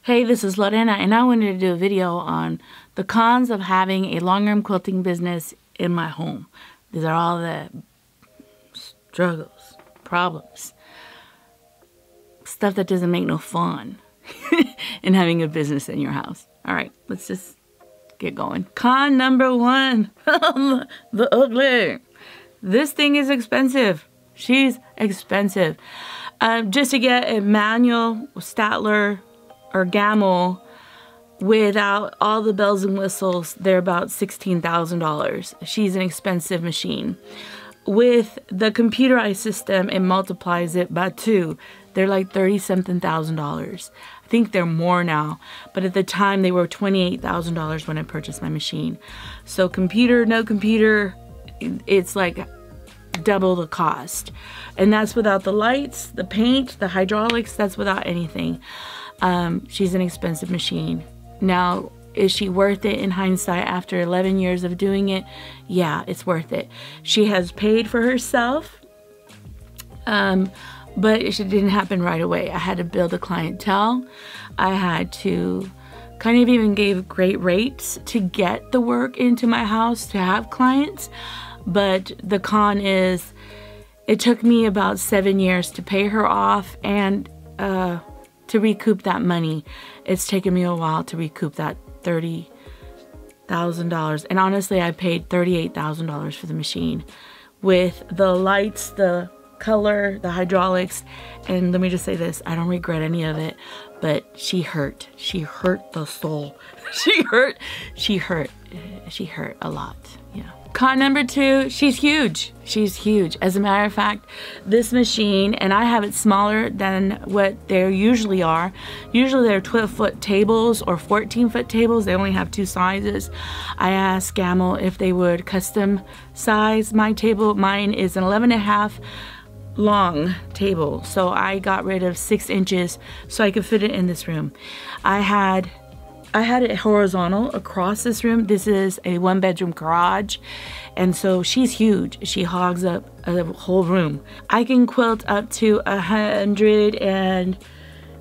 Hey, this is Lorena, and I wanted to do a video on the cons of having a long-arm quilting business in my home. These are all the struggles, problems, stuff that doesn't make no fun in having a business in your house. All right, let's just get going. Con number one, the ugly. This thing is expensive. She's expensive. Just to get a manual Statler or Gamel without all the bells and whistles, they're about $16,000. She's an expensive machine. With the computerized system, it multiplies it by 2. They're like $30-something thousand. I think they're more now, but at the time they were $28,000 when I purchased my machine. So computer, no computer, it's like double the cost. And that's without the lights, the paint, the hydraulics, that's without anything. She's an expensive machine. Now, is she worth it in hindsight after 11 years of doing it? Yeah, it's worth it. She has paid for herself, but it didn't happen right away. I had to build a clientele. I had to kind of even give great rates to get the work into my house to have clients. But the con is it took me about 7 years to pay her off and to recoup that money. It's taken me a while to recoup that $30,000. And honestly, I paid $38,000 for the machine with the lights, the color, the hydraulics. And let me just say this, I don't regret any of it, but she hurt. She hurt the soul. She hurt a lot. Yeah. Con number 2, she's huge. She's huge. As a matter of fact, this machine, and I have it smaller than what they usually are. Usually they're 12-foot tables or 14-foot tables. They only have 2 sizes. I asked Gamel if they would custom size my table. Mine is an 11.5 long table. So I got rid of 6 inches so I could fit it in this room. I had it horizontal across this room. This is a 1-bedroom garage, and so she's huge. She hogs up a whole room. I can quilt up to 100 and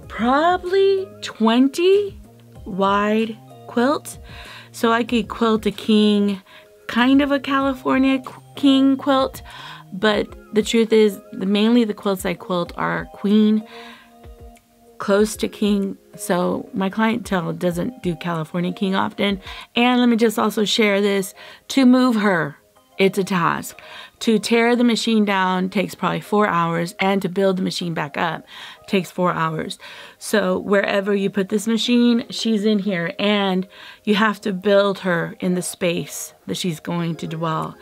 probably 20 wide quilt. So I could quilt a king, kind of a California king quilt, but the truth is mainly the quilts I quilt are queen, close to king, so my clientele doesn't do California king often. And let me just also share this, to move her, it's a task. To tear the machine down takes probably 4 hours, and to build the machine back up takes 4 hours. So wherever you put this machine, she's in here, and you have to build her in the space that she's going to dwell.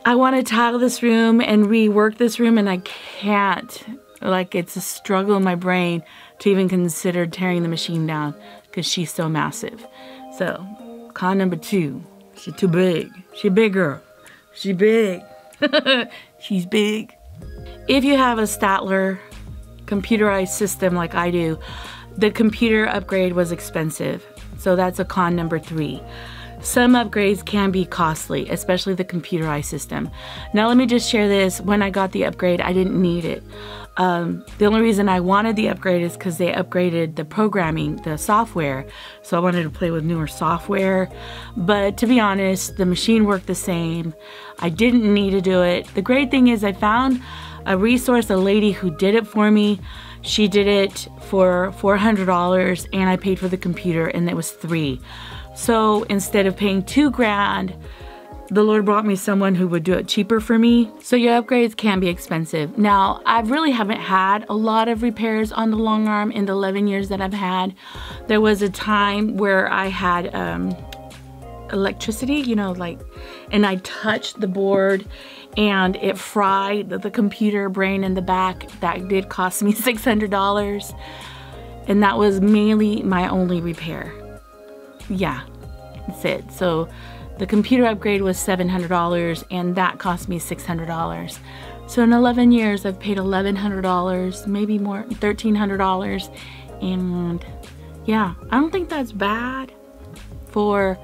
I want to tile this room and rework this room, and I can't. Like, it's a struggle in my brain to even consider tearing the machine down because she's so massive. So, con number 2, she's too big. She's bigger. She's big. She's big. If you have a Statler computerized system like I do, the computer upgrade was expensive. So that's a con number 3. Some upgrades can be costly, especially the computerized system. Now let me just share this. When I got the upgrade, I didn't need it. The only reason I wanted the upgrade is because they upgraded the programming, the software. So I wanted to play with newer software. But to be honest, the machine worked the same. I didn't need to do it. The great thing is I found a resource, a lady who did it for me. She did it for $400 and I paid for the computer, and it was $3. So instead of paying $2 grand, the Lord brought me someone who would do it cheaper for me. So your upgrades can be expensive. Now, I really haven't had a lot of repairs on the long arm in the 11 years that I've had. There was a time where I had electricity, you know, like, and I touched the board and it fried the computer brain in the back. That did cost me $600. And that was mainly my only repair. Yeah, that's it. So the computer upgrade was $700 and that cost me $600. So in 11 years, I've paid $1,100, maybe more, $1,300. And yeah, I don't think that's bad for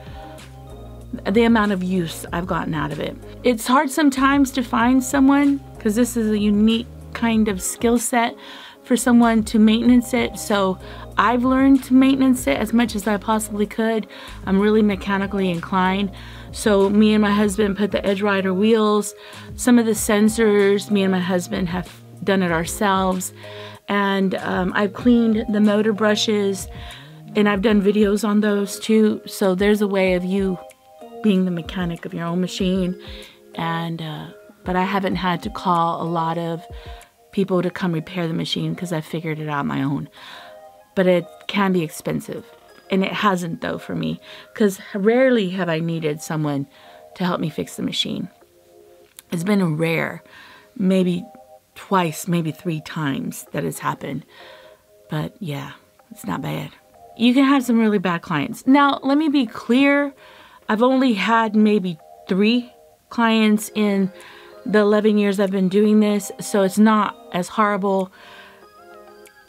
the amount of use I've gotten out of it. It's hard sometimes to find someone because this is a unique kind of skill set for someone to maintenance it. So I've learned to maintenance it as much as I possibly could. I'm really mechanically inclined. So me and my husband put the edge rider wheels, some of the sensors, me and my husband have done it ourselves. And I've cleaned the motor brushes, and I've done videos on those too. So there's a way of you being the mechanic of your own machine. And but I haven't had to call a lot of people to come repair the machine because I figured it out on my own. But it can be expensive. And it hasn't though for me, because rarely have I needed someone to help me fix the machine. It's been rare, maybe twice, maybe 3 times that it's happened. But yeah, it's not bad. You can have some really bad clients. Now, let me be clear. I've only had maybe 3 clients in the 11 years I've been doing this, so it's not as horrible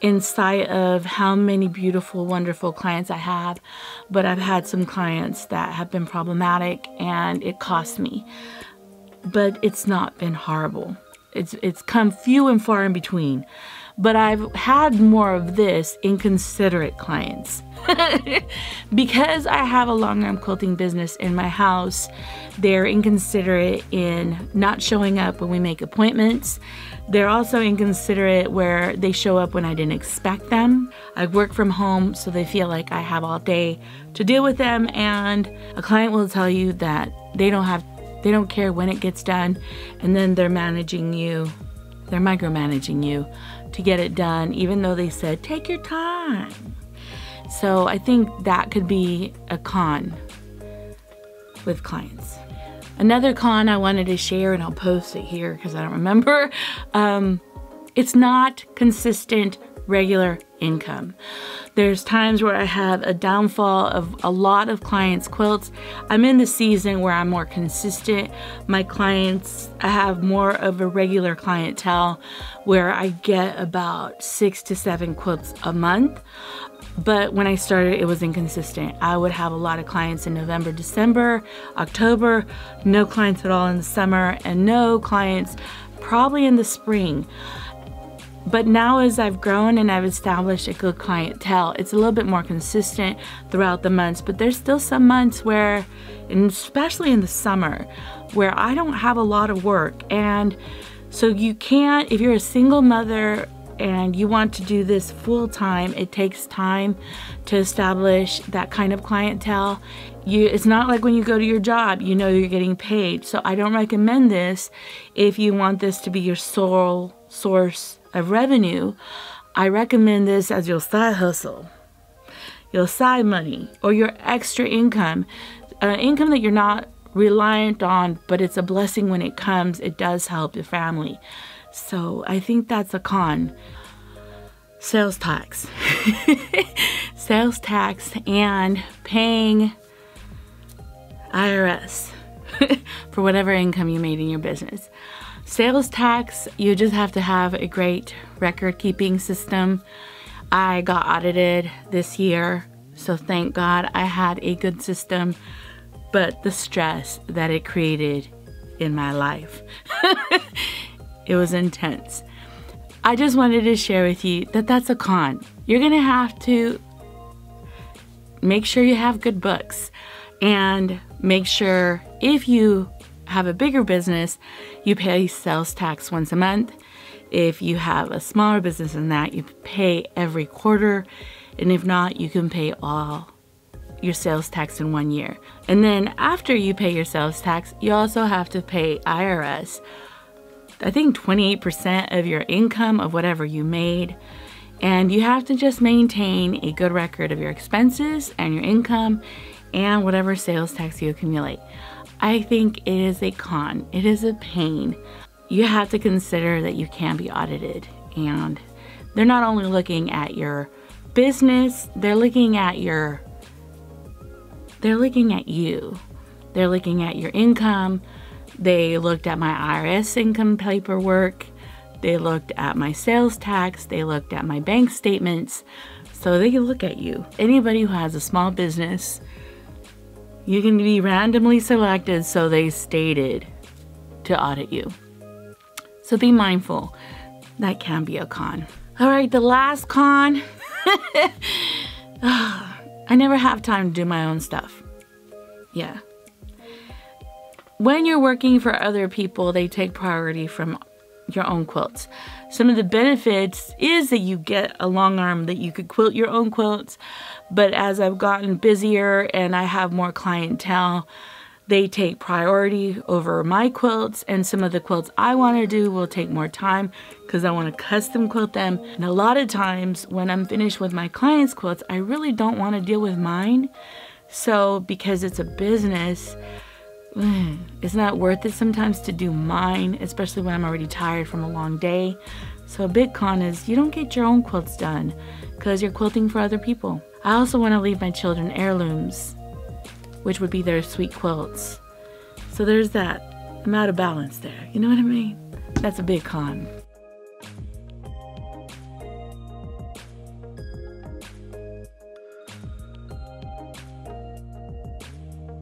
in sight of how many beautiful, wonderful clients I have. But I've had some clients that have been problematic and it cost me. But it's not been horrible. It's come few and far in between. But I've had more of this inconsiderate clients. Because I have a longarm quilting business in my house, they're inconsiderate in not showing up when we make appointments. They're also inconsiderate where they show up when I didn't expect them. I work from home, so they feel like I have all day to deal with them, and a client will tell you that they don't care when it gets done, and then they're managing you. They're micromanaging you to get it done, even though they said, take your time. So I think that could be a con with clients. Another con I wanted to share, and I'll post it here because I don't remember. It's not consistent, regular income. There's times where I have a downfall of a lot of clients' quilts. I'm in the season where I'm more consistent. My clients, I have more of a regular clientele where I get about 6 to 7 quilts a month. But when I started, it was inconsistent. I would have a lot of clients in November, December, October, no clients at all in the summer, and no clients probably in the spring. But now as I've grown and I've established a good clientele, it's a little bit more consistent throughout the months. But there's still some months where, and especially in the summer, where I don't have a lot of work. And so you can't, if you're a single mother and you want to do this full time, it takes time to establish that kind of clientele. It's not like when you go to your job, you know you're getting paid. So I don't recommend this if you want this to be your sole source of revenue. I recommend this as your side hustle, your side money, or your extra income, income that you're not reliant on, but it's a blessing when it comes. It does help your family. So I think that's a con. Sales tax. Sales tax and paying IRS for whatever income you made in your business. Sales tax, you just have to have a great record keeping system. I got audited this year, so thank God I had a good system, but the stress that it created in my life, it was intense. I just wanted to share with you that that's a con. You're gonna have to make sure you have good books, and make sure if you have a bigger business, you pay sales tax once a month. If you have a smaller business than that, you pay every quarter. And if not, you can pay all your sales tax in 1 year. And then after you pay your sales tax, you also have to pay IRS. I think 28% of your income of whatever you made. And you have to just maintain a good record of your expenses and your income and whatever sales tax you accumulate. I think it is a con. It is a pain. You have to consider that you can be audited, and they're not only looking at your business, they're looking at you. They're looking at your income. They looked at my IRS income paperwork. They looked at my sales tax. They looked at my bank statements. So they can look at you. Anybody who has a small business, you can be randomly selected, so they stated, to audit you. So be mindful. That can be a con. All right, the last con. I never have time to do my own stuff. Yeah. When you're working for other people, they take priority from your own quilts. Some of the benefits is that you get a long arm that you could quilt your own quilts, but as I've gotten busier and I have more clientele, they take priority over my quilts, and some of the quilts I want to do will take more time because I want to custom quilt them. And a lot of times when I'm finished with my clients' quilts, I really don't want to deal with mine. So because it's a business, it's not worth it sometimes to do mine, especially when I'm already tired from a long day. So a big con is you don't get your own quilts done because you're quilting for other people. I also want to leave my children heirlooms, which would be their sweet quilts. So there's that. I'm out of balance there. You know what I mean? That's a big con.